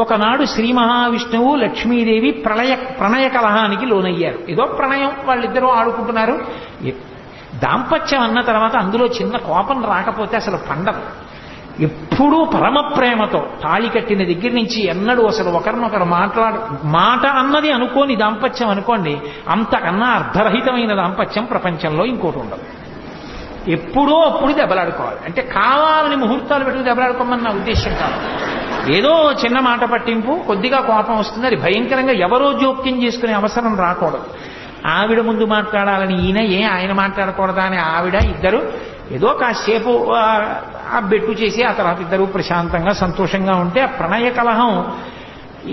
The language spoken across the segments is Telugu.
ఒకనాడు శ్రీ మహావిష్ణువు లక్ష్మీదేవి ప్రణయ కలహానికి లోనయ్యారు. ఏదో ప్రణయం, వాళ్ళిద్దరూ ఆడుకుంటున్నారు. దాంపత్యం అన్న తర్వాత అందులో చిన్న కోపం రాకపోతే అసలు పండదు. ఎప్పుడూ పరమ ప్రేమతో తాళి కట్టిన దగ్గర నుంచి ఎన్నడూ అసలు ఒకరినొకరు మాట అన్నది అనుకోని దాంపత్యం అనుకోండి, అంతకన్నా అర్ధరహితమైన దాంపత్యం ప్రపంచంలో ఇంకోటి ఉండదు. ఎప్పుడో అప్పుడు దెబ్బలాడుకోవాలి. అంటే కావాలని ముహూర్తాలు పెట్టుకు దెబ్బలాడుకోమని నా ఉద్దేశం కాదు. ఏదో చిన్న మాట పట్టింపు, కొద్దిగా కోపం వస్తుంది, అది భయంకరంగా ఎవరో జోక్యం చేసుకునే అవసరం రాకూడదు. ఆవిడ ముందు మాట్లాడాలని ఈయన, ఆయన మాట్లాడకూడదా అని ఆవిడ, ఇద్దరు ఏదో కాసేపు ఆ బెట్టు చేసి ఆ తర్వాత ఇద్దరు ప్రశాంతంగా సంతోషంగా ఉంటే ఆ ప్రణయ కలహం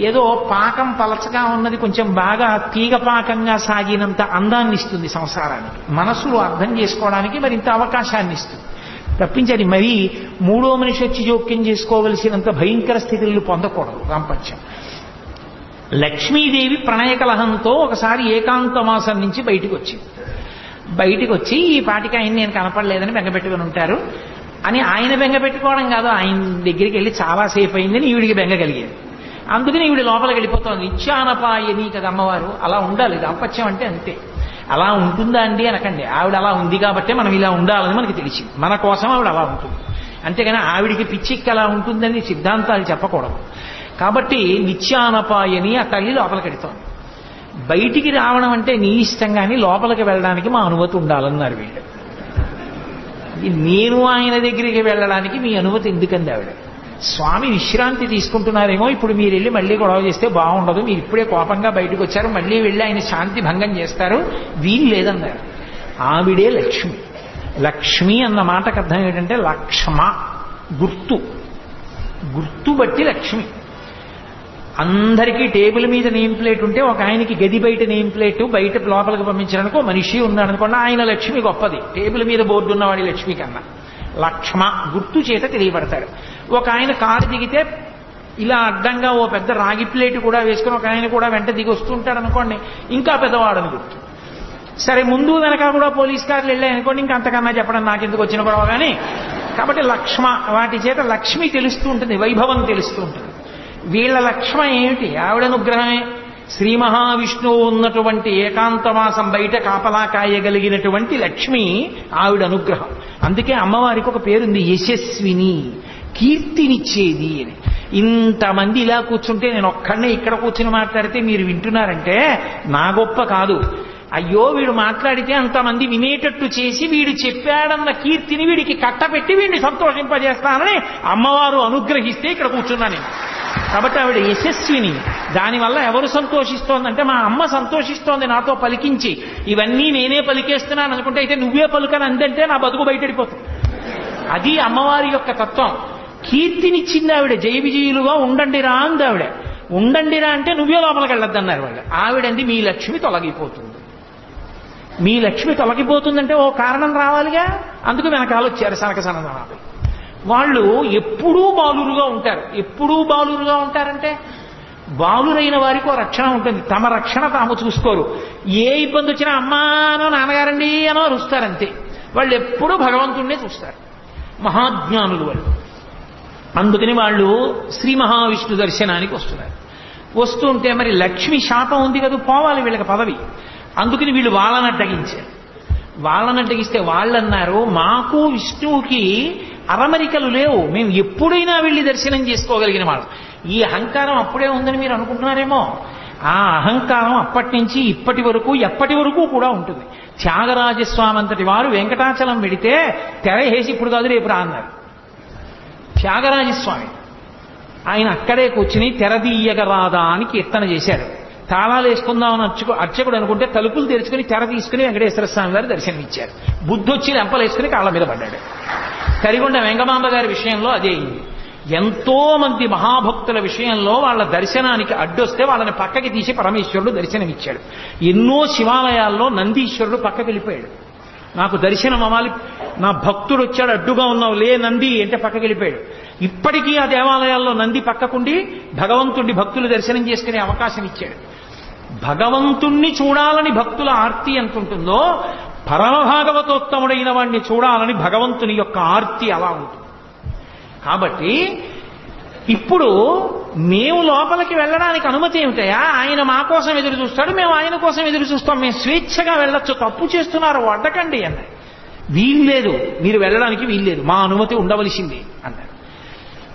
ఏదో పాకం పలచగా ఉన్నది కొంచెం బాగా తీగ పాకంగా సాగినంత అందాన్ని ఇస్తుంది సంసారానికి. మనసులో అర్థం చేసుకోవడానికి మరింత అవకాశాన్ని ఇస్తుంది తప్పించి అది మరీ మూడో మనిషి వచ్చి జోక్యం చేసుకోవలసినంత భయంకర స్థితులను పొందకూడదు దాంపత్యం. లక్ష్మీదేవి ప్రణయ కలహంతో ఒకసారి ఏకాంతమాసం నుంచి బయటికి వచ్చి ఈ పాటికి ఆయన నేను కనపడలేదని బెంగపెట్టుకుని ఉంటారు అని ఆయన బెంగపెట్టుకోవడం కాదు, ఆయన దగ్గరికి వెళ్ళి చాలాసేపు అయిందని ఈవిడికి బెంగ కలిగేది. అందుకని ఈవిడ లోపలికి వెళ్ళిపోతుంది. నిత్యానపాయని కదా అమ్మవారు. అలా ఉండాలి దాంపత్యం అంటే, అంతే. అలా ఉంటుందా అండి అనకండి. ఆవిడ అలా ఉంది కాబట్టే మనం ఇలా ఉండాలని మనకి తెలిసింది. మన కోసం ఆవిడ అలా ఉంటుంది. అంతేగాని ఆవిడికి పిచ్చిక్కి అలా ఉంటుందని సిద్ధాంతాలు చెప్పకూడదు. కాబట్టి నిత్యానపాయని ఆ తల్లి లోపలికి వెడుతోంది. బయటికి రావడం అంటే నీ ఇష్టం కానీ లోపలికి వెళ్ళడానికి మా అనుమతి ఉండాలన్నారు వీళ్ళు. నేను ఆయన దగ్గరికి వెళ్ళడానికి మీ అనుమతి ఎందుకంది ఆవిడ? స్వామి విశ్రాంతి తీసుకుంటున్నారేమో, ఇప్పుడు మీరు వెళ్ళి మళ్ళీ గొడవ చేస్తే బాగుండదు, మీరు ఇప్పుడే కోపంగా బయటకు వచ్చారు, మళ్ళీ వెళ్ళి ఆయన శాంతి భంగం చేస్తారు, వీలు లేదన్నారు. ఆవిడే లక్ష్మి. లక్ష్మి అన్న మాటకు అర్థం ఏంటంటే లక్ష్మ, గుర్తు బట్టి లక్ష్మి. అందరికీ టేబుల్ మీద నేమ్ ప్లేట్ ఉంటే ఒక ఆయనకి గది బయట నేమ్ ప్లేట్ బయట లోపలికి పంపించడానికి మనిషి ఉన్నాడు అనుకోండి, ఆయన లక్ష్మి గొప్పది టేబుల్ మీద బోర్డు ఉన్నవాడి లక్ష్మి కన్నా. లక్ష్మ గుర్తు చేత తెలియబడతాడు. ఒక ఆయన కారు దిగితే ఇలా అడ్డంగా ఓ పెద్ద రాగి ప్లేట్ కూడా వేసుకుని ఒక ఆయన కూడా వెంట దిగి వస్తుంటాడు అనుకోండి, ఇంకా పెద్దవాడని గుర్తు. సరే ముందు వెనక కూడా పోలీస్ కార్లు వెళ్ళాయనుకోండి, ఇంకా అంతకన్నా చెప్పడం నాకెందుకు వచ్చిన గొడవ కానీ. కాబట్టి లక్ష్మ, వాటి చేత లక్ష్మి తెలుస్తూ ఉంటుంది, వైభవం తెలుస్తూ ఉంటుంది. వీళ్ళ లక్ష్మ ఏమిటి? ఆవిడ అనుగ్రహమే. శ్రీ మహావిష్ణువు ఉన్నటువంటి ఏకాంతవాసం బయట కాపలా కాయగలిగినటువంటి లక్ష్మి ఆవిడ అనుగ్రహం. అందుకే అమ్మవారికి ఒక పేరుంది యశస్విని, కీర్తినిచ్చేది అని. ఇంతమంది ఇలా కూర్చుంటే నేను ఒక్కడనే ఇక్కడ కూర్చుని మాట్లాడితే మీరు వింటున్నారంటే నా గొప్ప కాదు. అయ్యో వీడు మాట్లాడితే అంతమంది వినేటట్టు చేసి వీడు చెప్పాడన్న కీర్తిని వీడికి కట్టపెట్టి వీడిని సంతోషింపజేస్తానని అమ్మవారు అనుగ్రహిస్తే ఇక్కడ కూర్చున్నాను నేను. కాబట్టి ఆవిడ యశస్విని. దానివల్ల ఎవరు సంతోషిస్తోందంటే మా అమ్మ సంతోషిస్తోంది నాతో పలికించి. ఇవన్నీ నేనే పలికేస్తున్నాను అనుకుంటే అయితే నువ్వే పలుకని అందంటే నా బతుకు బయటడిపోతుంది. అది అమ్మవారి యొక్క తత్వం. కీర్తినిచ్చింది ఆవిడ. జయ విజయులుగా ఉండండిరా అంది ఆవిడ. ఉండండిరా అంటే నువ్వే లోపలికి వెళ్ళొద్దన్నారు వాళ్ళు. ఆవిడంది మీ లక్ష్మి తొలగిపోతుంది. మీ లక్ష్మి తొలగిపోతుందంటే ఓ కారణం రావాలిగా. అందుకు వెనకాల వచ్చారు సనక సనదనాలు. వాళ్ళు ఎప్పుడూ బాలురుగా ఉంటారు. ఎప్పుడూ బాలురుగా ఉంటారంటే బాలురైన వారికి ఓ రక్షణ ఉంటుంది. తమ రక్షణ తాము చూసుకోరు. ఏ ఇబ్బంది వచ్చినా అమ్మానో నాన్నగారండి అనో అరుస్తారంతే. వాళ్ళు ఎప్పుడూ భగవంతుడినే చూస్తారు. మహాజ్ఞానులు వాళ్ళు. అందుకని వాళ్ళు శ్రీ మహావిష్ణు దర్శనానికి వస్తున్నారు. వస్తుంటే మరి లక్ష్మి శాపం ఉంది కదా, పోవాలి వీళ్ళకి పదవి. అందుకని వీళ్ళు వాళ్ళని అడ్డగించారు. వాళ్ళని అడ్డగిస్తే వాళ్ళన్నారు మాకు విష్ణువుకి అరమరికలు లేవు, మేము ఎప్పుడైనా వెళ్ళి దర్శనం చేసుకోగలిగిన వాళ్ళు. ఈ అహంకారం అప్పుడే ఉందని మీరు అనుకుంటున్నారేమో. ఆ అహంకారం అప్పటి నుంచి ఇప్పటి వరకు ఎప్పటి వరకు కూడా ఉంటుంది. త్యాగరాజస్వామి అంతటి వారు వెంకటాచలం వెడితే తెర వేసి ఇప్పుడు కాదు రేపు రా అన్నారు. త్యాగరాజస్వామి ఆయన అక్కడే కూర్చుని తెరదీయగరాదా అని కీర్తన చేశారు. తాళాలు వేసుకుందామని అర్చకుడు అనుకుంటే తలుపులు తెరుచుకుని తెర తీసుకుని వెంకటేశ్వర స్వామి గారు దర్శనమిచ్చారు. బుద్ధొచ్చి లెంపలు వేసుకుని కాళ్ళ మీద పడ్డాడు. కరిగొండ వెంగమాంబ గారి విషయంలో అదే అయింది. ఎంతో మంది మహాభక్తుల విషయంలో వాళ్ళ దర్శనానికి అడ్డొస్తే వాళ్ళని పక్కకి తీసి పరమేశ్వరుడు దర్శనమిచ్చాడు. ఎన్నో శివాలయాల్లో నందీశ్వరుడు పక్కకి వెళ్ళిపోయాడు. నాకు దర్శనం అవ్వాలి, నా భక్తుడు వచ్చాడు అడ్డుగా ఉన్నావు లే నంది అంటే పక్కకి వెళ్ళిపోయాడు. ఇప్పటికీ ఆ దేవాలయాల్లో నంది పక్కకుండి భగవంతుడిని భక్తులు దర్శనం చేసుకునే అవకాశం ఇచ్చాడు. భగవంతుణ్ణి చూడాలని భక్తుల ఆర్తి ఎంత ఉంటుందో పరమభాగవతోత్తముడైన వాడిని చూడాలని భగవంతుని యొక్క ఆర్తి అలా ఉంటుంది. కాబట్టి ఇప్పుడు మేము లోపలికి వెళ్ళడానికి అనుమతి ఏమిటయా? ఆయన మా కోసం ఎదురు చూస్తాడు, మేము ఆయన కోసం ఎదురు చూస్తాం. మేము స్వేచ్ఛగా వెళ్ళొచ్చు, తప్పు చేస్తున్నారు అడ్డకండి అన్నారు. వీల్లేదు, మీరు వెళ్ళడానికి వీల్లేదు, మా అనుమతి ఉండవలసిందే అన్నారు.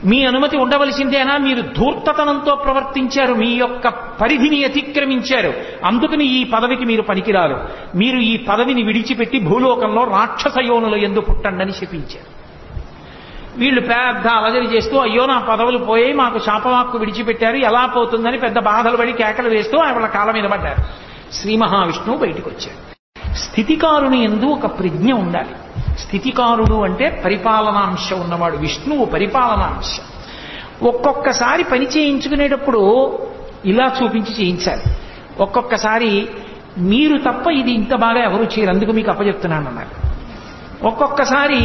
మీ అనుమతి ఉండవలసిందేనా? మీరు ధూర్తతనంతో ప్రవర్తించారు, మీ యొక్క పరిధిని అతిక్రమించారు, అందుకని ఈ పదవికి మీరు పనికిరారు. మీరు ఈ పదవిని విడిచిపెట్టి భూలోకంలో రాక్షస యోనుల యందు పుట్టండి అని శపించారు. వీళ్ళు పెద్ద అలజడి చేస్తూ, అయ్యో నా పదవులు పోయాయి, మాకు శాపవాక్కు విడిచిపెట్టారు, ఎలా పోతుందని పెద్ద బాధలు పడి కేకలు వేస్తూ వాళ్ళ కాళ్ళ మీద పడ్డారు. శ్రీ మహావిష్ణువు బయటికి వచ్చాడు. స్థితికారుని యందు ఒక ప్రజ్ఞ ఉండాలి. స్థితికారుడు అంటే పరిపాలనాంశ ఉన్నవాడు. విష్ణువు పరిపాలనాంశ. ఒక్కొక్కసారి పని చేయించుకునేటప్పుడు ఇలా చూపించి చేయించాలి, ఒక్కొక్కసారి మీరు తప్ప ఇది ఇంత బాగా ఎవరు చేయరు, అందుకు మీకు అప్పచెప్తున్నాను అన్నారు. ఒక్కొక్కసారి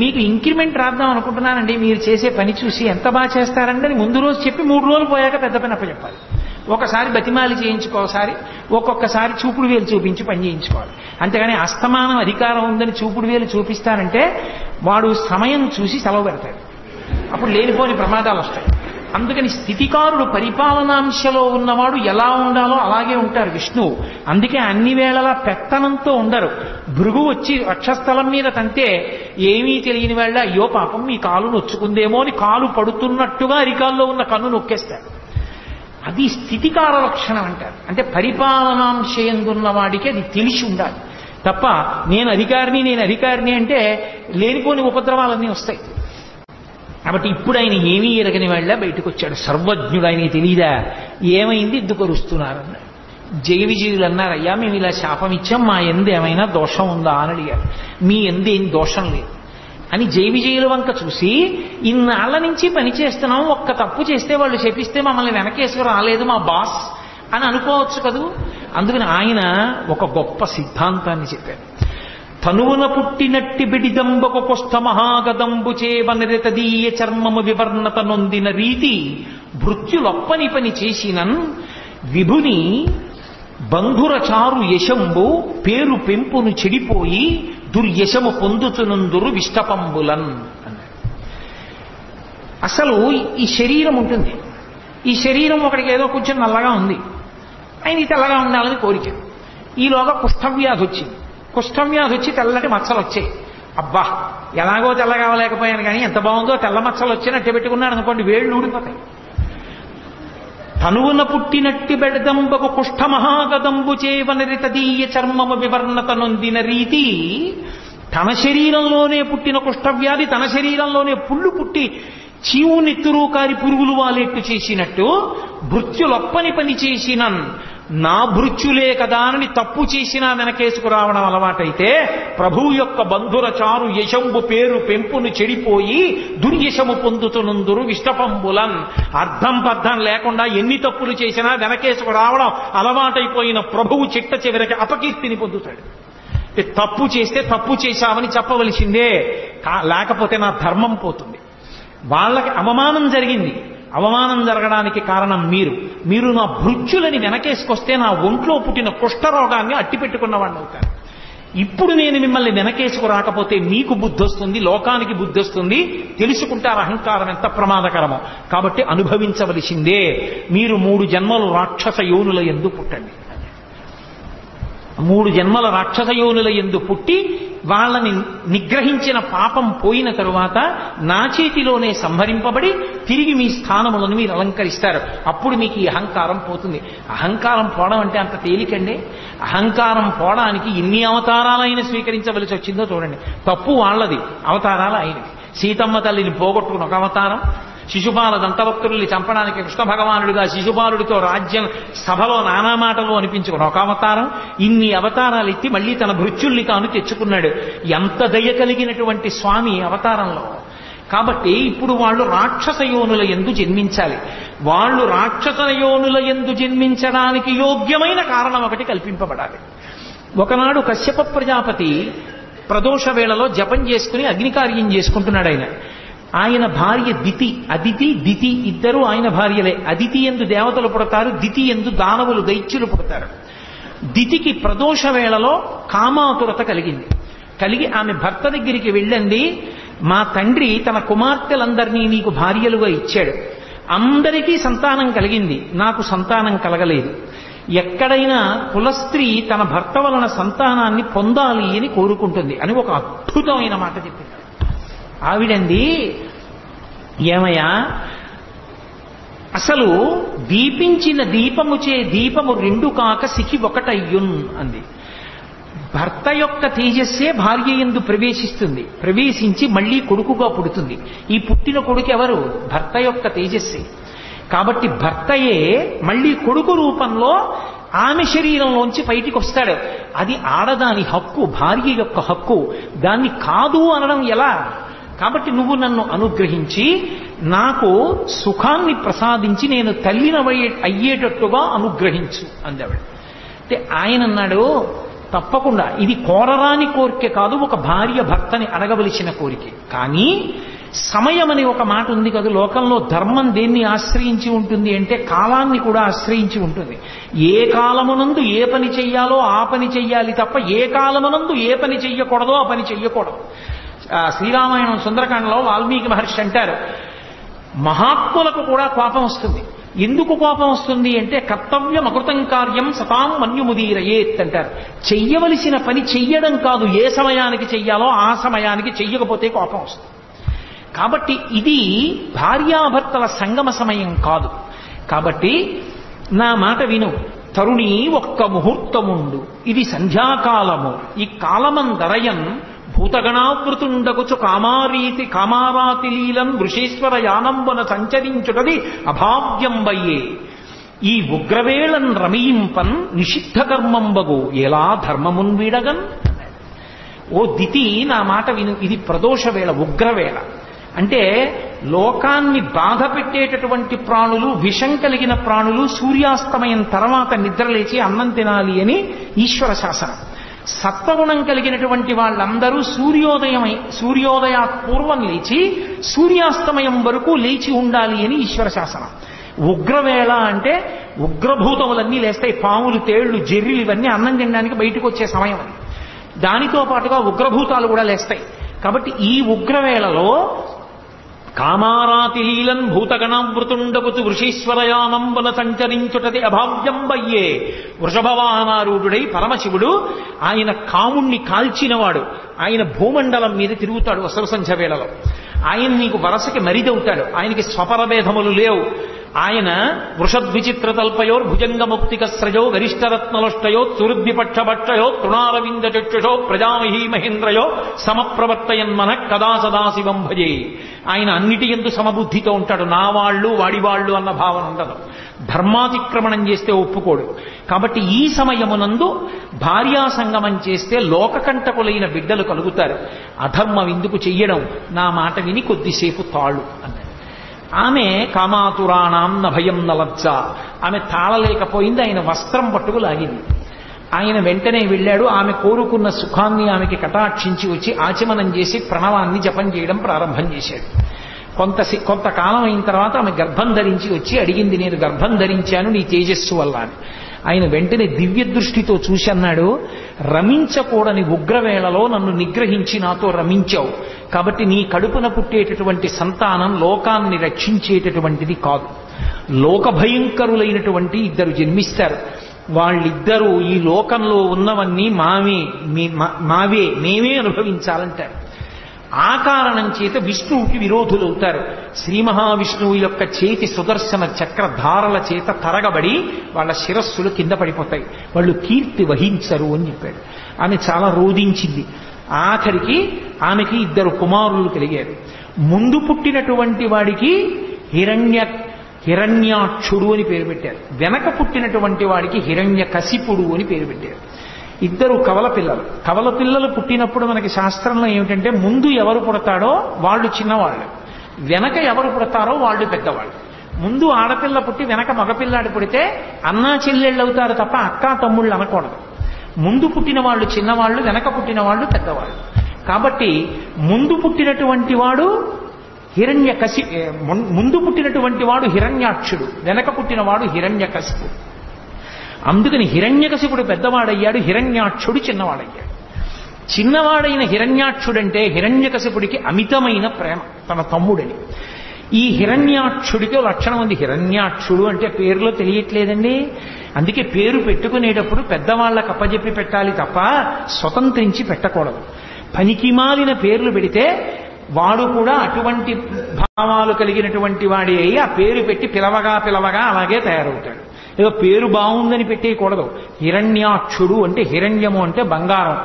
మీకు ఇంక్రిమెంట్ రాద్దాం అనుకుంటున్నానండి, మీరు చేసే పని చూసి ఎంత బాగా చేస్తారండి అని ముందు రోజు చెప్పి 3 రోజులు పోయాక పెద్ద పని అప్పచెప్పాలి. ఒకసారి బతిమాలి చేయించుకోసారి, ఒక్కొక్కసారి చూపుడు వేలు చూపించి పని చేయించుకోవాలి. అంతేగాని అస్తమానం అధికారం ఉందని చూపుడు వేలు చూపిస్తానంటే వాడు సమయం చూసి సెలవు పెడతాడు, అప్పుడు లేనిపోని ప్రమాదాలు వస్తాయి. అందుకని స్థితికారుడు పరిపాలనాంశలో ఉన్నవాడు ఎలా ఉండాలో అలాగే ఉంటారు విష్ణువు. అందుకే అన్ని వేళలా పెత్తనంతో ఉండరు. భృగు వచ్చి వక్షస్థలం మీద తంతే ఏమీ తెలియని వేళ అయ్యో పాపం మీ కాలు నొచ్చుకుందేమో అని కాలు పడుతున్నట్టుగా అరికాల్లో ఉన్న కన్ను నొక్కేస్తారు. అది స్థితికార లక్షణం అంటారు. అంటే పరిపాలనాంశయందున్న వాడికి అది తెలిసి ఉండాలి తప్ప నేను అధికారిని అంటే లేనిపోని ఉపద్రవాలన్నీ వస్తాయి. కాబట్టి ఇప్పుడు ఆయన ఏమీ ఎరగని వాళ్ళ బయటకు వచ్చాడు. సర్వజ్ఞుడు, ఆయనకి తెలియదా ఏమైంది ఎందుకు అరుస్తున్నారన్నారు. జయ విజయులు అన్నారు, అయ్యా మేము ఇలా శాపం ఇచ్చాం, మా ఎందు ఏమైనా దోషం ఉందా అని అడిగారు. మీ ఎందు ఏం దోషం లేదు అని జయ విజయుల వంక చూసి, ఇన్నాళ్ల నుంచి పని చేస్తున్నాం, ఒక్క తప్పు చేస్తే వాళ్ళు శపిస్తే మమ్మల్ని వెనకేసుకు రాలేదు మా బాస్ అని అనుకోవచ్చు కదూ. అందుకని ఆయన ఒక గొప్ప సిద్ధాంతాన్ని చెప్పారు. తనువున పుట్టినట్టి బిడిదంబకు కొష్ట మహాగదంబు చేవనరితదీయ చర్మము వివర్ణత నొందిన రీతి భృత్యులొప్పని పని చేసినన్ విభుని బంధురచారు యశంబు పేరు పెంపును చెడిపోయి దుర్యశము పొందుతునందురు విష్టపంబులన్ అన్నారు. అసలు ఈ శరీరం ఉంటుంది, ఈ శరీరం ఒకడికి ఏదో కొంచెం నల్లగా ఉంది, ఆయన తెల్లగా ఉండాలని కోరిక. ఈలోగా కుష్ఠవ్యాధి వచ్చింది. కుష్ఠవ్యాధి వచ్చి తెల్లటి మచ్చలు వచ్చాయి. అబ్బా ఎలాగో తెల్లగా అవ్వలేకపోయాను కానీ ఎంత బాగుందో, తెల్ల మచ్చలు వచ్చినట్టు పెట్టుకున్నాడు అనుకోండి, వేళ్ళు ఊడిపోతాయి. తనువున పుట్టినట్టి బెడదంబకు కుష్ఠ మహాగదంబు చేవనరితదీయ చర్మము వివర్ణత నొందిన రీతి, తన శరీరంలోనే పుట్టిన కుష్ఠవ్యాధి తన శరీరంలోనే పుళ్ళు పుట్టి చీవు నెత్తురు కారి పురుగులు వాలేట్టు చేసినట్టు భృత్యులొప్పని పని చేసిన నా భృత్యులే కదా అని తప్పు చేసినా వెనకేసుకు రావడం అలవాటైతే, ప్రభువు యొక్క బంధురచారు యశంబు పేరు పెంపును చెడిపోయి దుర్యశము పొందుతునందురు విష్టపంబులన్. అర్థం పర్థం లేకుండా ఎన్ని తప్పులు చేసినా వెనకేసుకు రావడం అలవాటైపోయిన ప్రభువు చిట్ట చివరికి అపకీర్తిని పొందుతాడు. తప్పు చేస్తే తప్పు చేశామని చెప్పవలసిందే, లేకపోతే నా ధర్మం పోతుంది. వాళ్ళకి అవమానం జరిగింది, అవమానం జరగడానికి కారణం మీరు నా భృత్యులని వెనకేసుకొస్తే నా ఒంట్లో పుట్టిన కుష్ఠరోగాన్ని అట్టిపెట్టుకున్నవాడిని అవుతాను. ఇప్పుడు నేను మిమ్మల్ని వెనకేసుకు రాకపోతే మీకు బుద్ధి వస్తుంది, లోకానికి బుద్ధి వస్తుంది, తెలుసుకుంటారు అహంకారం ఎంత ప్రమాదకరమో. కాబట్టి అనుభవించవలసిందే. మీరు 3 జన్మలు రాక్షస యోనుల యందు పుట్టండి. 3 జన్మల రాక్షస యోనుల యందు పుట్టి వాళ్ళని నిగ్రహించిన పాపం పోయిన తరువాత నా చేతిలోనే సంహరింపబడి తిరిగి మీ స్థానములను మీరు అలంకరిస్తారు. అప్పుడు మీకు ఈ అహంకారం పోతుంది. అహంకారం పోవడం అంటే అంత తేలికండి. అహంకారం పోవడానికి ఎన్ని అవతారాలైనా స్వీకరించవలసి వచ్చిందో చూడండి. తప్పు వాళ్ళది, అవతారాలు ఆయనది. సీతమ్మ తల్లిని పోగొట్టుకుని ఒక అవతారం, శిశుపాల దంతభక్తుల్ని చంపడానికి కృష్ణ భగవానుడిగా శిశుపాలుడితో రాజ్యం సభలో నానా మాటలు అనిపించుకుని ఒక అవతారం. ఇన్ని అవతారాలు ఎత్తి మళ్ళీ తన భృత్యుల్ని తాను తెచ్చుకున్నాడు. ఎంత దయ కలిగినటువంటి స్వామి అవతారంలో. కాబట్టి ఇప్పుడు వాళ్ళు రాక్షస యోనుల యందు జన్మించాలి. వాళ్ళు రాక్షస యోనుల యందు జన్మించడానికి యోగ్యమైన కారణం ఒకటి కల్పింపబడాలి. ఒకనాడు కశ్యప ప్రజాపతి ప్రదోష వేళలో జపం చేసుకుని అగ్నికార్యం చేసుకుంటున్నాడు. ఆయన భార్య అదితి దితి ఇద్దరు ఆయన భార్యలే. అదితి యందు దేవతలు పుడతారు, దితి యందు దానవులు దైత్యులు పుడతారు. దితికి ప్రదోష వేళలో కామాతురత కలిగి ఆమె భర్త దగ్గరికి వెళ్ళండి, మా తండ్రి తన కుమార్తెలందరినీ నీకు భార్యలుగా ఇచ్చాడు, అందరికీ సంతానం కలిగింది, నాకు సంతానం కలగలేదు. ఎక్కడైనా కులస్త్రీ తన భర్త వలన సంతానాన్ని పొందాలి అని కోరుకుంటుంది అని ఒక అద్భుతమైన మాట చెప్పింది. ఆవిడంది, ఏమయ్యా, అసలు దీపించిన దీపముచే దీపము రెండు కాక సికి ఒకటయ్యున్ అంది. భర్త యొక్క తేజస్సే భార్య యందు ప్రవేశిస్తుంది, ప్రవేశించి మళ్లీ కొడుకుగా పుడుతుంది. ఈ పుట్టిన కొడుకు ఎవరు? భర్త యొక్క తేజస్సే. కాబట్టి భర్తయే మళ్లీ కొడుకు రూపంలో ఆమె శరీరంలోంచి బయటికి వస్తాడు. అది ఆడదాని హక్కు, భార్య యొక్క హక్కు. దాన్ని కాదు అనడం ఎలా? కాబట్టి నువ్వు నన్ను అనుగ్రహించి నాకు సుఖాన్ని ప్రసాదించి నేను అయ్యేటట్టుగా అనుగ్రహించు అందావిడ. అంటే ఆయన అన్నాడు, తప్పకుండా ఇది కోరరాని కోరిక కాదు, ఒక భార్య భర్తని అడగవలసిన కోరిక. కానీ సమయం అనే ఒక మాట ఉంది కదా, లోకంలో ధర్మం దేన్ని ఆశ్రయించి ఉంటుంది అంటే కాలాన్ని కూడా ఆశ్రయించి ఉంటుంది. ఏ కాలమునందు ఏ పని చెయ్యాలో ఆ పని చెయ్యాలి తప్ప ఏ కాలమునందు ఏ పని చెయ్యకూడదో ఆ పని చెయ్యకూడదు. శ్రీరామాయణం సుందరకాండలో వాల్మీకి మహర్షి అంటారు, మహాత్ములకు కూడా కోపం వస్తుంది. ఎందుకు కోపం వస్తుంది అంటే కర్తవ్యం అకృతం కార్యం సతాం మన్యుముదీరయేత్ అంటారు. చెయ్యవలసిన పని చెయ్యడం కాదు, ఏ సమయానికి చెయ్యాలో ఆ సమయానికి చెయ్యకపోతే కోపం వస్తుంది. కాబట్టి ఇది భార్యాభర్తల సంగమ సమయం కాదు. కాబట్టి నా మాట విను, తరుణి ఒక్క ముహూర్తముండు, ఇది సంధ్యాకాలము, ఈ కాలమందరయన్ భూతగణావృతుండగుచు కామారాతి లీలం వృషేశ్వర యానంబున సంచరించుటది అభావ్యంబయ్యే. ఈ ఉగ్రవేళన్ రమయింపన్ నిషిద్ధ కర్మంబగు ఎలా ధర్మమున్ వీడగన్. ఓ దితి, నా మాట విను, ఇది ప్రదోష వేళ, ఉగ్రవేళ. అంటే లోకాన్ని బాధ పెట్టేటటువంటి ప్రాణులు, విషం కలిగిన ప్రాణులు సూర్యాస్తమయం తర్వాత నిద్రలేచి అన్నం తినాలి అని ఈశ్వర శాసనం. సత్వగుణం కలిగినటువంటి వాళ్ళందరూ సూర్యోదయాత్ పూర్వం లేచి సూర్యాస్తమయం వరకు లేచి ఉండాలి అని ఈశ్వర శాసనం. ఉగ్రవేళ అంటే ఉగ్రభూతములన్నీ లేస్తాయి, పాములు, తేళ్లు, జెర్రీలు ఇవన్నీ అన్నం తినడానికి బయటకు వచ్చే సమయం అది. దానితో పాటుగా ఉగ్రభూతాలు కూడా లేస్తాయి. కాబట్టి ఈ ఉగ్రవేళలో కామారాతి లీలన్ భూతగణావృతుండగుతు వృషీశ్వరయానంబున సంచరించుటది అభావ్యంబయ్యే. వృషభవాహనారూఢుడై పరమశివుడు, ఆయన కాముణ్ణి కాల్చినవాడు, ఆయన భూమండలం మీద తిరుగుతాడు అసలు సంధ్య వేళలో. ఆయన నీకు వరసకి మరిదవుతాడు, ఆయనకి స్వపరభేదములు లేవు. ఆయన వృషద్విచిత్ర తల్పయోర్ భుజంగముక్తికస్రజో గరిష్టరత్నలుష్టయో సురుద్విపక్షభక్షయో తృణారవింద చక్షుషో ప్రజామహీ మహేంద్రయో సమప్రవర్తయన్మన కదా సదాశివం భజే. ఆయన అన్నిటి యందు సమబుద్ధితో ఉంటాడు, నా వాళ్ళు వాడివాళ్ళు అన్న భావన ఉండదు. ధర్మాతిక్రమణం చేస్తే ఒప్పుకోడు. కాబట్టి ఈ సమయమునందు భార్యా సంగమం చేస్తే లోకకంటకులైన బిడ్డలు కలుగుతారు. అధర్మం ఎందుకు చెయ్యడం, నా మాట విని కొద్దిసేపు తాళు అన్నాడు. ఆమె కామాతురాణం నభయం నలజ్జ, ఆమె తాళలేకపోయింది, ఆయన వస్త్రం పట్టుకు లాగింది. ఆయన వెంటనే వెళ్ళాడు, ఆమె కోరుకున్న సుఖాన్ని ఆమెకి కటాక్షించి వచ్చి ఆచమనం చేసి ప్రణవాన్ని జపం చేయడం ప్రారంభం చేశాడు. కొంతకాలం అయిన తర్వాత ఆమె గర్భం ధరించి వచ్చి అడిగింది, నేను గర్భం ధరించాను నీ తేజస్సు వల్ల అని. ఆయన వెంటనే దివ్య దృష్టితో చూసి అన్నాడు, రమించకూడని ఉగ్రవేళలో నన్ను నిగ్రహించి నాతో రమించావు, కాబట్టి నీ కడుపున పుట్టేటటువంటి సంతానం లోకాన్ని రక్షించేటటువంటిది కాదు. లోకభయంకరులైనటువంటి ఇద్దరు జన్మిస్తారు. వాళ్ళిద్దరూ ఈ లోకంలో ఉన్నవన్నీ మావే, మేమే అనుభవించాలంటారు. ఆ కారణం చేత విష్ణువుకి విరోధులవుతారు. శ్రీ మహావిష్ణువు యొక్క చేతి సుదర్శన చక్రధారల చేత తరగబడి వాళ్ళ శిరస్సులు కింద పడిపోతాయి, వాళ్ళు కీర్తి వహించరు అని చెప్పాడు. ఆమె చాలా రోధించింది. ఆఖరికి ఆమెకి ఇద్దరు కుమారులు కలిగారు. ముందు పుట్టినటువంటి వాడికి హిరణ్యాక్షుడు అని పేరు పెట్టారు, వెనక పుట్టినటువంటి వాడికి హిరణ్యకశిపుడు అని పేరు పెట్టారు. ఇద్దరు కవల పిల్లలు. కవల పిల్లలు పుట్టినప్పుడు మనకి శాస్త్రంలో ఏమిటంటే ముందు ఎవరు పుడతాడో వాళ్ళు చిన్నవాళ్ళు, వెనక ఎవరు పుడతారో వాళ్ళు పెద్దవాళ్ళు. ముందు ఆడపిల్ల పుట్టి వెనక మగపిల్లాడు పుడితే అన్నా చెల్లెళ్ళు అవుతారు తప్ప అక్కా తమ్ముళ్ళు అనకూడదు. ముందు పుట్టిన వాళ్ళు చిన్నవాళ్ళు, వెనక పుట్టిన వాళ్ళు పెద్దవాళ్ళు. కాబట్టి ముందు పుట్టినటువంటి వాడు ముందు పుట్టినటువంటి వాడు హిరణ్యాక్షుడు, వెనక పుట్టినవాడు చిన్నవాడైన హిరణ్యాక్షుడంటే హిరణ్యకశిపుడికి అమితమైన ప్రేమ తన తమ్ముడని. ఈ హిరణ్యాక్షుడికి లక్షణం ఉంది. హిరణ్యాక్షుడు అంటే పేరులో తెలియట్లేదండి. అందుకే పేరు పెట్టుకునేటప్పుడు పెద్దవాళ్ళకు అప్పజెప్పి పెట్టాలి తప్ప స్వతంత్రించి పెట్టకూడదు. పనికిమాలిన పేర్లు పెడితే వాడు కూడా అటువంటి భావాలు కలిగినటువంటి వాడి అయి ఆ పేరు పెట్టి పిలవగా పిలవగా అలాగే తయారవుతాడు. ఏదో పేరు బాగుందని పెట్టేయకూడదు. హిరణ్యాక్షుడు అంటే హిరణ్యము అంటే బంగారం,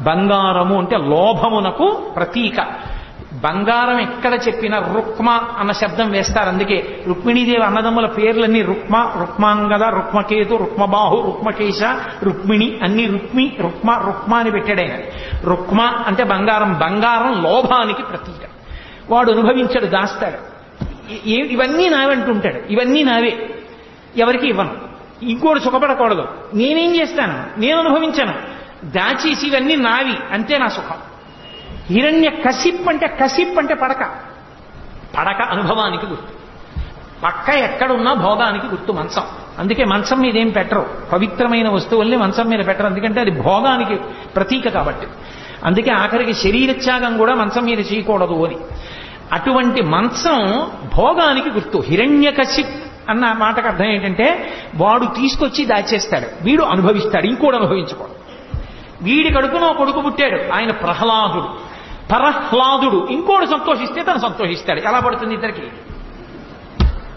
బంగారము అంటే లోభమునకు ప్రతీక. బంగారం ఎక్కడ చెప్పినా రుక్మ అన్న శబ్దం వేస్తారు. అందుకే రుక్మిణీదేవి అన్నదమ్ముల పేర్లన్నీ రుక్మ, రుక్మాంగద, రుక్మకేతు, రుక్మబాహు, రుక్మకేశ, రుక్మిణి అన్ని రుక్మి, రుక్మ, రుక్మ అని పెట్టాడు. రుక్మ అంటే బంగారం, బంగారం లోభానికి ప్రతీక. వాడు అనుభవించాడు, దాస్తాడు. ఇవన్నీ నావంటుంటాడు, ఇవన్నీ నావే, ఎవరికి ఇవ్వను, ఇంకోటి సుఖపడకూడదు, నేనేం చేస్తాను, నేను అనుభవించాను, దాచేసి ఇవన్నీ నావి, అంతే నా సుఖం. హిరణ్య కసిప్ అంటే పడక, పడక అనుభవానికి గుర్తు. పక్క ఎక్కడున్నా భోగానికి గుర్తు మంచం. అందుకే మంచం మీద ఏం పెట్టరు, పవిత్రమైన వస్తువుల్ని మంచం మీద పెట్టరు, ఎందుకంటే అది భోగానికి ప్రతీక కాబట్టి. అందుకే ఆఖరికి శరీరత్యాగం కూడా మంచం మీద చేయకూడదు అని. అటువంటి మంచం భోగానికి గుర్తు. హిరణ్యకశిప్ అన్న మాటకు అర్థం ఏంటంటే వాడు తీసుకొచ్చి దాచేస్తాడు, వీడు అనుభవిస్తాడు, ఇంకోడు అనుభవించుకోడు. వీడి కడుపున కొడుకు పుట్టాడు, ఆయన ప్రహ్లాదుడు, పరహ్లాదుడు, ఇంకోడు సంతోషిస్తే తను సంతోషిస్తాడు. ఎలా పడుతుంది ఇద్దరికి?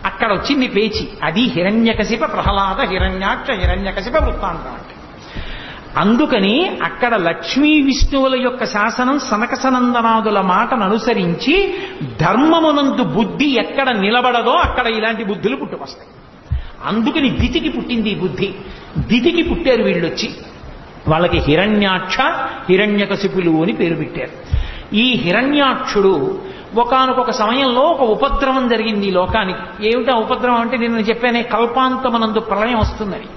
అక్కడ వచ్చింది పేచి. అది హిరణ్యకశిప ప్రహ్లాద హిరణ్యాక్ష హిరణ్యకశిప వృత్తాంతం అంటే. అందుకని అక్కడ లక్ష్మీ విష్ణువుల యొక్క శాసనం సనకసనందనాదుల మాటను అనుసరించి ధర్మమునందు బుద్ధి ఎక్కడ నిలబడదో అక్కడ ఇలాంటి బుద్ధులు పుట్టుకొస్తాయి. అందుకని దితికి పుట్టింది ఈ బుద్ధి. దితికి పుట్టారు వీళ్ళొచ్చి. వాళ్ళకి హిరణ్యాక్ష హిరణ్యకశిపులు అని పేరు పెట్టారు. ఈ హిరణ్యాక్షుడు ఒకానొక సమయంలో ఒక ఉపద్రవం జరిగింది ఈ లోకానికి. ఏమిటా ఉపద్రవం అంటే నేను చెప్పానే, కల్పాంతమనందు ప్రళయం వస్తుందని.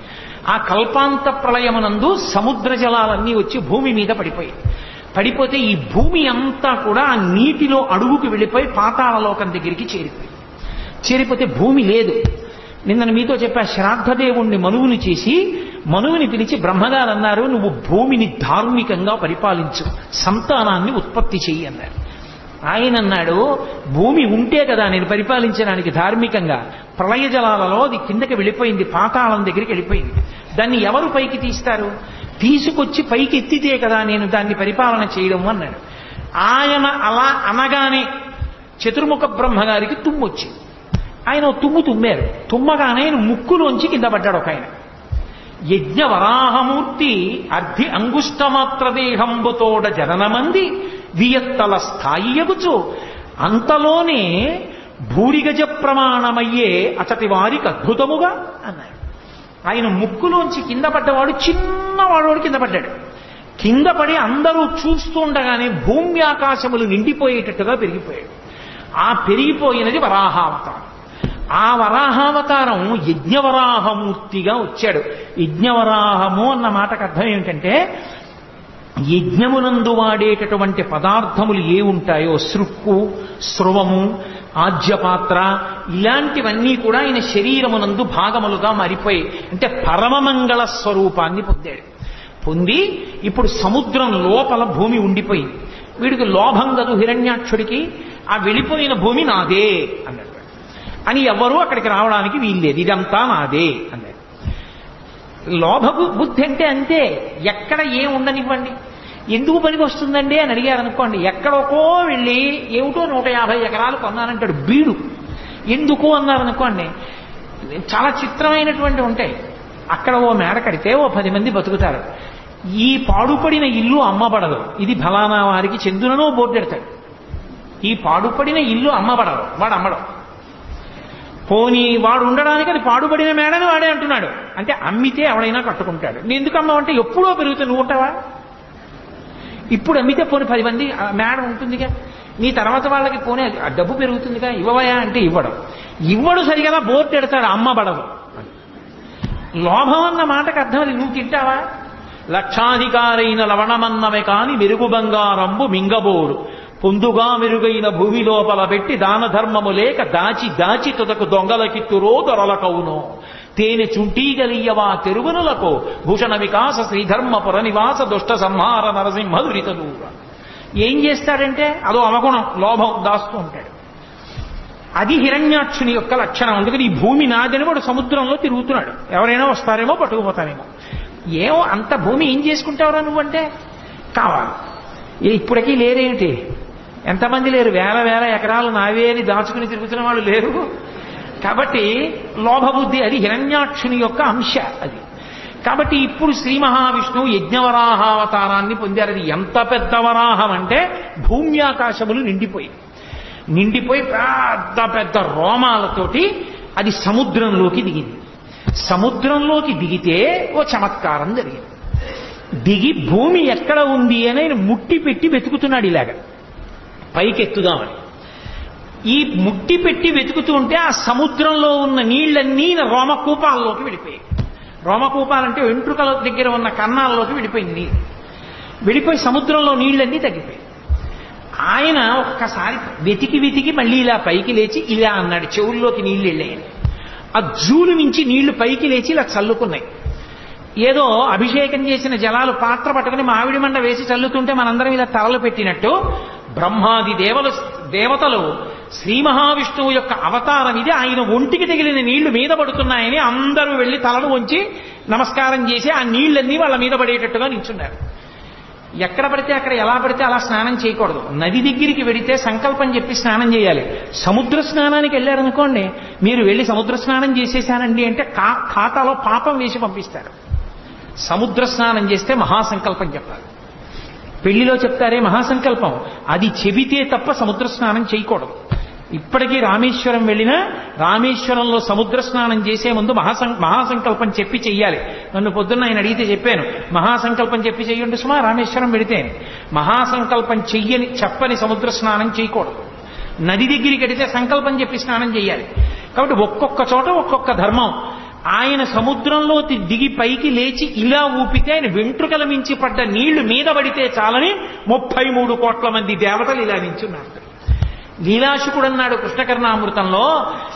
ఆ కల్పాంత ప్రళయమునందు సముద్ర జలాలన్నీ వచ్చి భూమి మీద పడిపోతే ఈ భూమి అంతా కూడా ఆ నీటిలో అడుగుకి వెళ్ళిపోయి పాతాళలోకం దగ్గరికి చేరిపోతే భూమి లేదు. నిన్న మీతో చెప్పా, శ్రాద్ధదేవుణ్ణి మనువుని చేసి మనువుని పిలిచి బ్రహ్మగారు అన్నారు, నువ్వు భూమిని ధార్మికంగా పరిపాలించు, సంతానాన్ని ఉత్పత్తి చెయ్యి అన్నారు. ఆయన అన్నాడు, భూమి ఉంటే కదా నేను పరిపాలించడానికి ధార్మికంగా. ప్రళయ జలాలలో అది కిందకి వెళ్ళిపోయింది, పాతాళం దగ్గరికి వెళ్ళిపోయింది. దాన్ని ఎవరు పైకి తీస్తారు? తీసుకొచ్చి పైకి ఎత్తితే కదా నేను దాన్ని పరిపాలన చేయడం అన్నాడు. ఆయన అలా అనగానే చతుర్ముఖ బ్రహ్మగారికి తుమ్మొచ్చింది. ఆయన తుమ్మారు. తుమ్మగానే ఆయన ముక్కులోంచి కింద పడ్డాడు ఒక ఆయన. యజ్ఞవరాహమూర్తి అర్ధి అంగుష్టమాత్ర దేహంబుతోడ జననమంది వియత్తల స్థాయియగుచు అంతలోనే భూరిగజ ప్రమాణమయ్యే అతటి వారికి అద్భుతముగా అన్నాడు. ఆయన ముక్కులోంచి కింద పడ్డవాడు చిన్నవాడు కింద పడ్డాడు. కింద పడి అందరూ చూస్తుండగానే భూమి ఆకాశములు నిండిపోయేటట్టుగా పెరిగిపోయాడు. ఆ పెరిగిపోయినది వరాహావతారం. ఆ వరాహావతారం యజ్ఞవరాహమూర్తిగా వచ్చాడు. యజ్ఞవరాహము అన్న మాటకు అర్థం ఏమిటంటే యజ్ఞమునందు వాడేటటువంటి పదార్థములు ఏ ఉంటాయో, సృక్కు, స్రవము, ఆజ్యపాత్ర, ఇలాంటివన్నీ కూడా ఆయన శరీరమునందు భాగములుగా మారిపోయి, అంటే పరమమంగళ స్వరూపాన్ని పొంది ఇప్పుడు సముద్రం లోపల భూమి ఉండిపోయింది. వీడికి లోభం కదు హిరణ్యాక్షుడికి, ఆ వెళ్ళిపోయిన భూమి నాదే అన్నాడు. అని ఎవరూ అక్కడికి రావడానికి వీల్లేదు, ఇదంతా నాదే అన్నాడు. లోభ బుద్ధి అంటే అంతే, ఎక్కడ ఏం ఉండనివ్వండి. ఎందుకు పనికి వస్తుందండి అని అడిగారు అనుకోండి, ఎక్కడికో వెళ్ళి ఏమిటో 150 ఎకరాలు కొన్నానంటాడు బీడు. ఎందుకు అన్నారనుకోండి, చాలా చిత్రమైనటువంటి ఉంటాయి. అక్కడ ఓ మేడ కడితే ఓ 10 మంది బతుకుతారు. ఈ పాడుపడిన ఇల్లు అమ్మబడదు, ఇది ఫలానా వారికి చెందుననో బోర్డు పెడతాడు. ఈ పాడుపడిన ఇల్లు అమ్మబడదు, వాడు అమ్మడం. పోనీ వాడు ఉండడానికి అది పాడుపడిన మేడని వాడే అంటున్నాడు. అంటే అమ్మితే ఎవడైనా కట్టుకుంటాడు. నేను ఎందుకు అమ్మావంటే ఎప్పుడో పెరుగుతుంది, నువ్వు ఉంటావా? ఇప్పుడు అమ్మితే పోనీ 10 మంది మేడ ఉంటుందిగా, నీ తర్వాత వాళ్ళకి పోనీ డబ్బు పెరుగుతుందిగా, ఇవ్వవయా అంటే ఇవ్వడు సరిగా బోర్డు పెడతాడు, అమ్మబడదు. లోభం అన్న మాటకు అర్థం అది. నువ్వు తింటావా? లక్షాధికారైన లవణమన్నమే కాని మెరుగు బంగారంబు మింగబోడు, పొందుగా మెరుగైన భూమి లోపల పెట్టి దాన ధర్మము లేక దాచి తుదకు దొంగలకిత్తురో దొరలకవునో. తేనె చుంటీగలియవా తెరుగునులకు భూషణ వికాస శ్రీధర్మ పుర నివాస దుష్ట సంహార నరసింహ దురితలు. ఏం చేస్తాడంటే అదో అవగుణం, లోభం దాస్తూ ఉంటాడు. అది హిరణ్యాక్షుని యొక్క లక్షణం. అందుకని ఈ భూమి నాదని వాడు సముద్రంలో తిరుగుతున్నాడు. ఎవరైనా వస్తారేమో పట్టుకుపోతారేమో. ఏమో అంత భూమి ఏం చేసుకుంటావురా నువ్వంటే కావాలి. ఇప్పటికీ లేరేమిటి? ఎంతమంది లేరు? వేల వేల ఎకరాలు నావే అని దాచుకుని తిరుగుతున్న వాళ్ళు లేరు. కాబట్టి లోభబుద్ధి అది హిరణ్యాక్షుని యొక్క అంశ అది. కాబట్టి ఇప్పుడు శ్రీ మహావిష్ణువు యజ్ఞవరాహావతారాన్ని పొందారు. అది ఎంత పెద్ద వరాహం అంటే భూమి ఆకాశములు నిండిపోయి పెద్ద పెద్ద రోమాలతోటి అది సముద్రంలోకి దిగింది. సముద్రంలోకి దిగితే ఓ చమత్కారం జరిగింది. దిగి భూమి ఎక్కడ ఉంది అని ఆయన ముట్టి పెట్టి వెతుకుతున్నాడు ఇలాగా పైకెత్తుదామని. ఈ ముట్టి పెట్టి వెతుకుతూ ఉంటే ఆ సముద్రంలో ఉన్న నీళ్లన్నీ రోమకూపాల్లోకి వెళ్ళిపోయాయి. రోమకూపాలంటే వెంట్రుకల దగ్గర ఉన్న కన్నాల్లోకి వెళ్ళిపోయింది నీళ్ళు. వెళ్ళిపోయి సముద్రంలో నీళ్లన్నీ తగ్గిపోయాయి. ఆయన ఒక్కసారి వెతికి మళ్ళీ ఇలా పైకి లేచి ఇలా అన్నాడు, చెవుల్లోకి నీళ్లు వెళ్ళాయని. ఆ జూలు నుంచి నీళ్లు పైకి లేచి ఇలా చల్లుకున్నాయి. ఏదో అభిషేకం చేసిన జలాలు పాత్ర పట్టుకుని మామిడి మండ వేసి చల్లుతుంటే మనందరం ఇలా తలలు పెట్టినట్టు బ్రహ్మాది దేవతలు శ్రీ మహావిష్ణువు యొక్క అవతారం ఇది, ఆయన ఒంటికి తగిలిన నీళ్లు మీద పడుతున్నాయని అందరూ వెళ్లి తలను వంచి నమస్కారం చేసి ఆ నీళ్లన్నీ వాళ్ళ మీద పడేటట్టుగా నిల్చున్నారు. ఎక్కడ పడితే అక్కడ ఎలా పడితే అలా స్నానం చేయకూడదు. నది దగ్గరికి వెడితే సంకల్పం చెప్పి స్నానం చేయాలి. సముద్ర స్నానానికి వెళ్ళారనుకోండి, మీరు వెళ్ళి సముద్ర స్నానం చేసేసానండి అంటే ఖాతాలో పాపం వేసి పంపిస్తారు. సముద్ర స్నానం చేస్తే మహాసంకల్పం చెప్పాలి. పెళ్లిలో చెప్తారే మహాసంకల్పం, అది చెబితే తప్ప సముద్ర స్నానం చేయకూడదు. ఇప్పటికీ రామేశ్వరం వెళ్ళినా రామేశ్వరంలో సముద్ర స్నానం చేసే ముందు మహాసంకల్పం చెప్పి చెయ్యాలి. నన్ను పొద్దున్న ఆయన అడిగితే చెప్పాను, మహాసంకల్పం చెప్పి చెయ్యండి సుమా రామేశ్వరం వెడితే. మహాసంకల్పం చెప్పని సముద్ర స్నానం చేయకూడదు. నది దగ్గరికి వెడితే సంకల్పం చెప్పి స్నానం చేయాలి. కాబట్టి ఒక్కొక్క చోట ఒక్కొక్క ధర్మం. ఆయన సముద్రంలో దిగి పైకి లేచి ఇలా ఊపితే ఆయన వెంట్రుకల మించి పడ్డ నీళ్లు మీద పడితే చాలని 33 కోట్ల మంది దేవతలు ఇలా నించున్నారు. లీలాశుకుడు అన్నాడు కృష్ణకర్ణామృతంలో,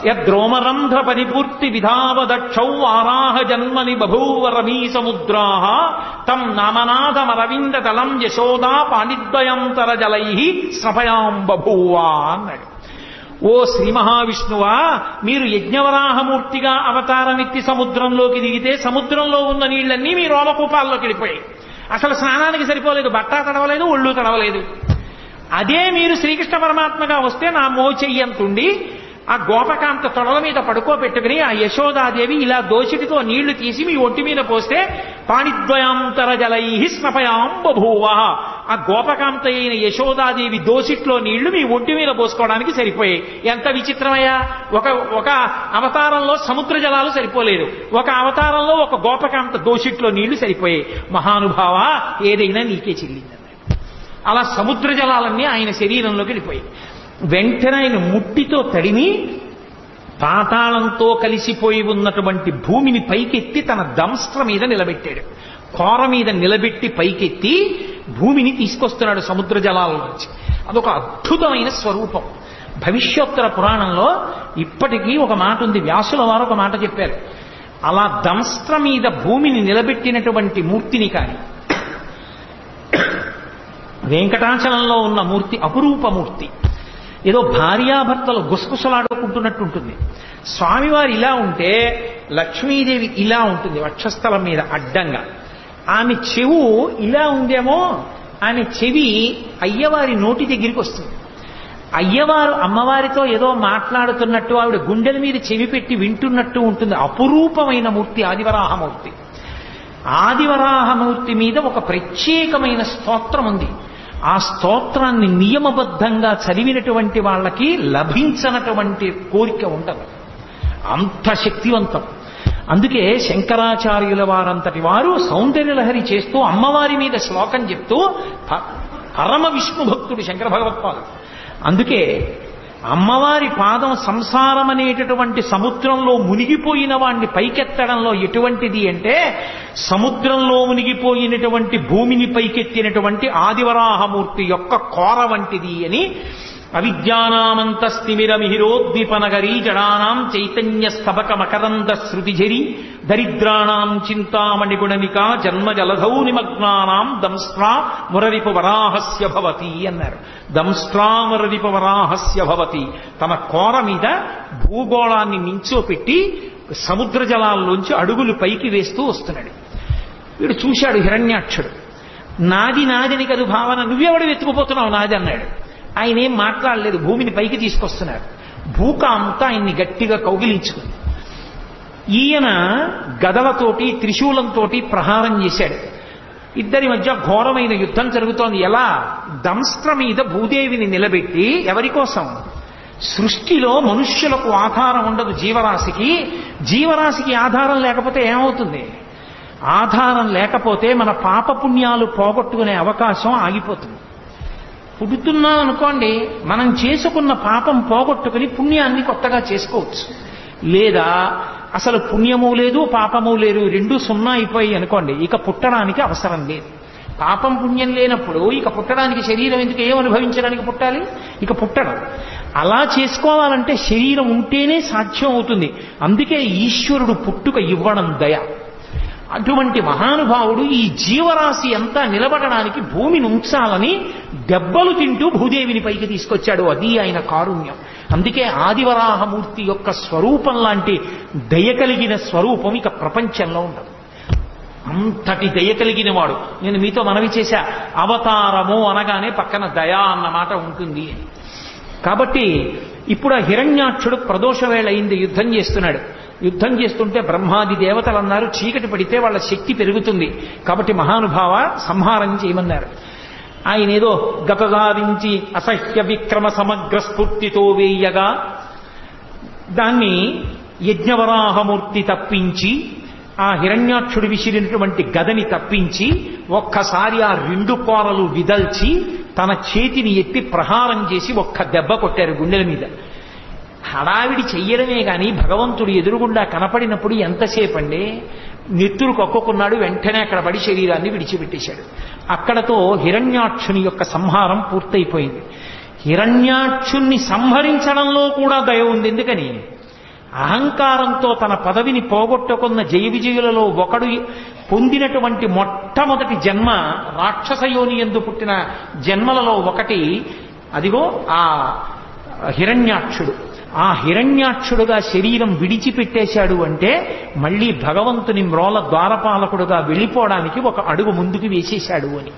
యద్రోమరంధ్ర పరిపూర్తి విధావదక్షౌ ఆరాహ జన్మని బభూవ రమీ సముద్రాః తం నామనాథమరవింద తలం యశోదా పాణిద్వయంతర జలై స్నపయాం బభూవా అన్నాడు. ఓ శ్రీ మహావిష్ణువా, మీరు యజ్ఞవరాహమూర్తిగా అవతారమెత్తి సముద్రంలోకి దిగితే సముద్రంలో ఉన్న నీళ్లన్నీ మీ రోమకూపాల్లోకి వెళ్ళిపోయాయి. అసలు స్నానానికి సరిపోలేదు, బట్ట తడవలేదు, ఒళ్ళు తడవలేదు. అదే మీరు శ్రీకృష్ణ పరమాత్మగా వస్తే నా మోచెయ్యంతుండి ఆ గోపకాంత తొడల మీద పడుకోబెట్టుకుని ఆ యశోదాదేవి ఇలా దోషిటితో నీళ్లు తీసి మీ ఒంటి మీద పోస్తే పాణిద్వయాంతర జలై స్నపయాం బభూవ. ఆ గోపకాంత అయిన యశోదాదేవి దోషిట్లో నీళ్లు మీ ఒంటి మీద పోసుకోవడానికి సరిపోయాయి. ఎంత విచిత్రమయ్యా! ఒక అవతారంలో సముద్ర జలాలు సరిపోలేదు, ఒక అవతారంలో ఒక గోపకాంత దోషిట్లో నీళ్లు సరిపోయాయి. మహానుభావ, ఏదైనా నీకే చెల్లింది. అలా సముద్ర జలాలన్నీ ఆయన శరీరంలోకి వెళ్ళిపోయాయి. వెంటనే ఆయన ముట్టితో తడిమి పాతాళంతో కలిసిపోయి ఉన్నటువంటి భూమిని పైకెత్తి తన దంస్ట్ర మీద నిలబెట్టాడు. కోర మీద నిలబెట్టి పైకెత్తి భూమిని తీసుకొస్తున్నాడు సముద్ర జలాల నుంచి. అదొక అద్భుతమైన స్వరూపం. భవిష్యోత్తర పురాణంలో ఇప్పటికీ ఒక మాట ఉంది, వ్యాసుల వారు ఒక మాట చెప్పారు. అలా దంస్ట్ర మీద భూమిని నిలబెట్టినటువంటి మూర్తిని కానీ వెంకటాచలంలో ఉన్న మూర్తి అపురూపమూర్తి, ఏదో భార్యాభర్తలు గుసగుసలాడుకుంటున్నట్టు ఉంటుంది. స్వామివారు ఇలా ఉంటే లక్ష్మీదేవి ఇలా ఉంటుంది వక్షస్థలం మీద అడ్డంగా. ఆమె చెవు ఇలా ఉందేమో, ఆమె చెవి అయ్యవారి నోటి దగ్గరికి వస్తుంది. అయ్యవారు అమ్మవారితో ఏదో మాట్లాడుతున్నట్టు ఆవిడ గుండెల మీద చెవి పెట్టి వింటున్నట్టు ఉంటుంది. అపురూపమైన మూర్తి ఆదివరాహమూర్తి. ఆదివరాహమూర్తి మీద ఒక ప్రత్యేకమైన స్తోత్రం ఉంది. ఆ స్తోత్రాన్ని నియమబద్ధంగా చదివినటువంటి వాళ్ళకి లభించనటువంటి కోరిక ఉండదు, అంత శక్తివంతం. అందుకే శంకరాచార్యుల వారంతటి వారు సౌందర్యలహరి చేస్తూ అమ్మవారి మీద శ్లోకం చెప్తూ పరమ విష్ణు భక్తుడు శంకర భగవత్పాదుడు. అందుకే అమ్మవారి పాదం సంసారం అనేటటువంటి సముద్రంలో మునిగిపోయిన వాణ్ణి పైకెత్తడంలో ఎటువంటిది అంటే, సముద్రంలో మునిగిపోయినటువంటి భూమిని పైకెత్తినటువంటి ఆదివరాహమూర్తి యొక్క కోర వంటిది అని అవిద్యానామంతస్తిమిరమిహిరోద్దీపనగరీ జడానాం చైతన్య స్తబక మకరంద శృతిఝరి దరిద్రాణాం చింతామణిగుణనికా జన్మ జలధౌ నిమగ్నానాం దంస్ట్రా మురరిపు వరాహస్య భవతి అన్నారు. దంస్ట్రా మురరిపు వరాహస్య భవతి. తన కోర మీద భూగోళాన్ని నించోపెట్టి సముద్ర జలాల్లోంచి అడుగులు పైకి వేస్తూ వస్తున్నాడు. వీడు చూశాడు హిరణ్యాక్షుడు. నాది నాదిని కదు భావన, నువ్వెవడు వెతుకుపోతున్నావు నాది అన్నాడు. ఆయన ఏం మాట్లాడలేదు, భూమిని పైకి తీసుకొస్తున్నారు. భూకాంత ఆయన్ని గట్టిగా కౌగిలించుకుంది. ఈయన గదలతోటి త్రిశూలంతోటి ప్రహారం చేశాడు. ఇద్దరి మధ్య ఘోరమైన యుద్ధం జరుగుతోంది. ఎలా? దంస్ట్ర మీద భూదేవిని నిలబెట్టి, ఎవరి కోసం? సృష్టిలో మనుష్యులకు ఆధారం ఉండదు జీవరాశికి. జీవరాశికి ఆధారం లేకపోతే ఏమవుతుంది? ఆధారం లేకపోతే మన పాపపుణ్యాలు పోగొట్టుకునే అవకాశం ఆగిపోతుంది. పుడుతున్నాం అనుకోండి, మనం చేసుకున్న పాపం పోగొట్టుకుని పుణ్యాన్ని కొత్తగా చేసుకోవచ్చు. లేదా అసలు పుణ్యము లేదు పాపము లేదు, రెండు సున్నా అయిపోయి అనుకోండి, ఇక పుట్టడానికి అవసరం లేదు. పాపం పుణ్యం లేనప్పుడు ఇక పుట్టడానికి శరీరం ఎందుకు? ఏం అనుభవించడానికి పుట్టాలి? ఇక పుట్టడం. అలా చేసుకోవాలంటే శరీరం ఉంటేనే సాధ్యం అవుతుంది. అందుకే ఈశ్వరుడు పుట్టుక ఇవ్వడం దయ. అటువంటి మహానుభావుడు ఈ జీవరాశి అంతా నిలబడడానికి భూమిని ఉంచాలని దెబ్బలు తింటూ భూదేవిని పైకి తీసుకొచ్చాడు. అది ఆయన కారుణ్యం. అందుకే ఆదివరాహమూర్తి యొక్క స్వరూపం లాంటి దయ కలిగిన స్వరూపం ఇక ప్రపంచంలో ఉండదు. అంతటి దయ కలిగిన వాడు. నేను మీతో మనవి చేశా, అవతారము అనగానే పక్కన దయా అన్న మాట ఉంటుంది. కాబట్టి ఇప్పుడు ఆ హిరణ్యాక్షుడు ప్రదోష వేళ అయింది, యుద్ధం చేస్తున్నాడు. యుద్ధం చేస్తుంటే బ్రహ్మాది దేవతలు అన్నారు, చీకటి పడితే వాళ్ళ శక్తి పెరుగుతుంది, కాబట్టి మహానుభావ సంహారం చేయమన్నారు. ఆయన ఏదో గతదారించి అసహ్య విక్రమ సమగ్ర స్ఫూర్తితో వేయగా దాన్ని యజ్ఞవరాహమూర్తి తప్పించి, ఆ హిరణ్యాక్షుడు విసిరినటువంటి గదని తప్పించి ఒక్కసారి ఆ రెండు కోరలు విదల్చి తన చేతిని ఎత్తి ప్రహారం చేసి ఒక్క దెబ్బ కొట్టారు గుండెల మీద. హడావిడి చెయ్యడమే కానీ భగవంతుడు ఎదురుగుండా కనపడినప్పుడు ఎంతసేపు అండి? నెత్తురు కక్కుకున్నాడు, వెంటనే అక్కడ పడి శరీరాన్ని విడిచిపెట్టేశాడు. అక్కడతో హిరణ్యాక్షుని యొక్క సంహారం పూర్తయిపోయింది. హిరణ్యాక్షుణ్ణి సంహరించడంలో కూడా దయ ఉంది. ఎందుకని? అహంకారంతో తన పదవిని పోగొట్టుకున్న జయ విజయులలో ఒకడు పొందినటువంటి మొట్టమొదటి జన్మ రాక్షసయోని యందు పుట్టిన జన్మలలో ఒకటి అదిగో ఆ హిరణ్యాక్షుడు. ఆ హిరణ్యాక్షుడుగా శరీరం విడిచిపెట్టేశాడు అంటే మళ్ళీ భగవంతుని మ్రోల ద్వారపాలకుడుగా వెళ్ళిపోవడానికి ఒక అడుగు ముందుకు వేసేశాడు అని.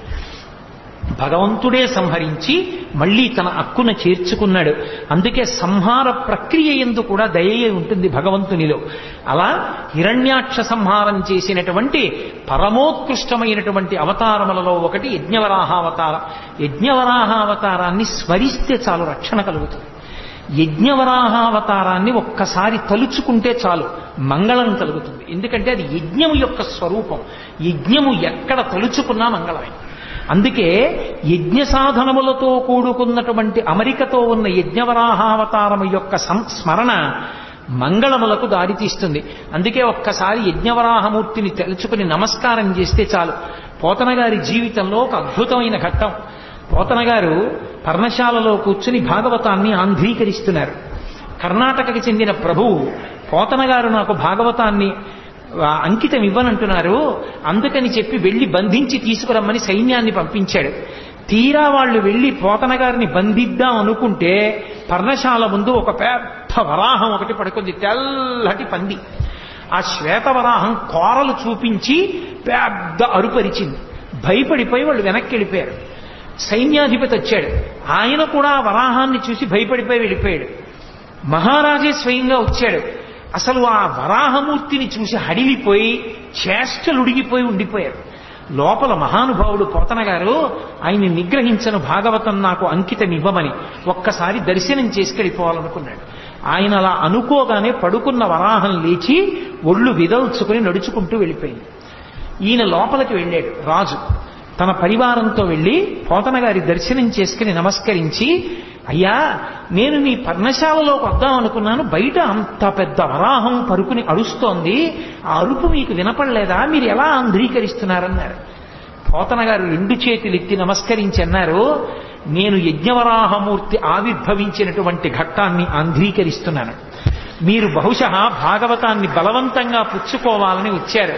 భగవంతుడే సంహరించి మళ్ళీ తన హక్కున చేర్చుకున్నాడు. అందుకే సంహార ప్రక్రియ యందు కూడా దయే ఉంటుంది భగవంతునిలో. అలా హిరణ్యాక్ష సంహారం చేసినటువంటి పరమోత్కృష్టమైనటువంటి అవతారములలో ఒకటి యజ్ఞవరాహావతారం. యజ్ఞవరాహావతారాన్ని స్మరిస్తే చాలు రక్షణ కలుగుతుంది. యజ్ఞవరాహావతారాన్ని ఒక్కసారి తలుచుకుంటే చాలు మంగళం కలుగుతుంది. ఎందుకంటే అది యజ్ఞము యొక్క స్వరూపం. యజ్ఞము ఎక్కడ తలుచుకున్నా మంగళమే. అందుకే యజ్ఞ సాధనములతో కూడుకున్నటువంటి అమరికతో ఉన్న యజ్ఞవరాహావతారము యొక్క స్మరణ మంగళములకు దారితీస్తుంది. అందుకే ఒక్కసారి యజ్ఞవరాహమూర్తిని తెలుసుకుని నమస్కారం చేస్తే చాలు. పోతన గారి జీవితంలో ఒక అద్భుతమైన ఘట్టం. పోతన గారు పర్ణశాలలో కూర్చుని భాగవతాన్ని ఆంధ్రీకరిస్తున్నారు. కర్ణాటకకి చెందిన ప్రభువు పోతన గారు నాకు భాగవతాన్ని అంకితం ఇవ్వనంటున్నారు, అందుకని చెప్పి వెళ్లి బంధించి తీసుకురమ్మని సైన్యాన్ని పంపించాడు. తీరా వాళ్ళు వెళ్లి పోతన గారిని బంధిద్దాం అనుకుంటే పర్ణశాల ముందు ఒక పెద్ద వరాహం ఒకటి పడుకుంది, తెల్లటి పంది. ఆ శ్వేతవరాహం కోరలు చూపించి పెద్ద అరుపరిచింది. భయపడిపోయి వాళ్ళు వెనక్కి వెళ్ళిపోయారు. సైన్యాధిపతి వచ్చాడు, ఆయన కూడా ఆ వరాహాన్ని చూసి భయపడిపోయి వెళ్ళిపోయాడు. మహారాజే స్వయంగా వచ్చాడు. అసలు ఆ వరాహమూర్తిని చూసి హడిలిపోయి చేష్టలుడిగిపోయి ఉండిపోయారు. లోపల మహానుభావుడు పోతన గారు ఆయన్ని నిగ్రహించను, భాగవతం నాకు అంకితం ఇవ్వమని ఒక్కసారి దర్శనం చేసుకెళ్ళిపోవాలనుకున్నాడు. ఆయన అలా అనుకోగానే పడుకున్న వరాహం లేచి ఒళ్ళు విదల్చుకుని నడుచుకుంటూ వెళ్ళిపోయింది. ఈయన లోపలికి వెళ్ళాడు. రాజు తన పరివారంతో వెళ్ళి పోతన గారి దర్శనం చేసుకుని నమస్కరించి, అయ్యా నేను మీ పర్ణశాలలోకి వద్దాం అనుకున్నాను, బయట అంత పెద్ద వరాహం పరుకుని అరుస్తోంది, ఆ అరుపు మీకు వినపడలేదా, మీరు ఎలా ఆంధ్రీకరిస్తున్నారన్నారు. పోతన గారు రెండు చేతులు ఎత్తి నమస్కరించి అన్నారు, నేను యజ్ఞవరాహమూర్తి ఆవిర్భవించినటువంటి ఘట్టాన్ని అంధీకరిస్తున్నాను. మీరు బహుశः భాగవతాన్ని బలవంతంగా పుచ్చుకోవాలని వచ్చారు.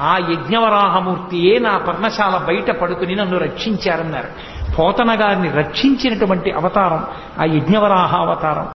ఆ యజ్ఞవరాహమూర్తియే నా పర్ణశాల బయట పడుకుని నన్ను రక్షించారన్నారు. పోతన గారిని రక్షించినటువంటి అవతారం ఆ యజ్ఞవరాహ అవతారం.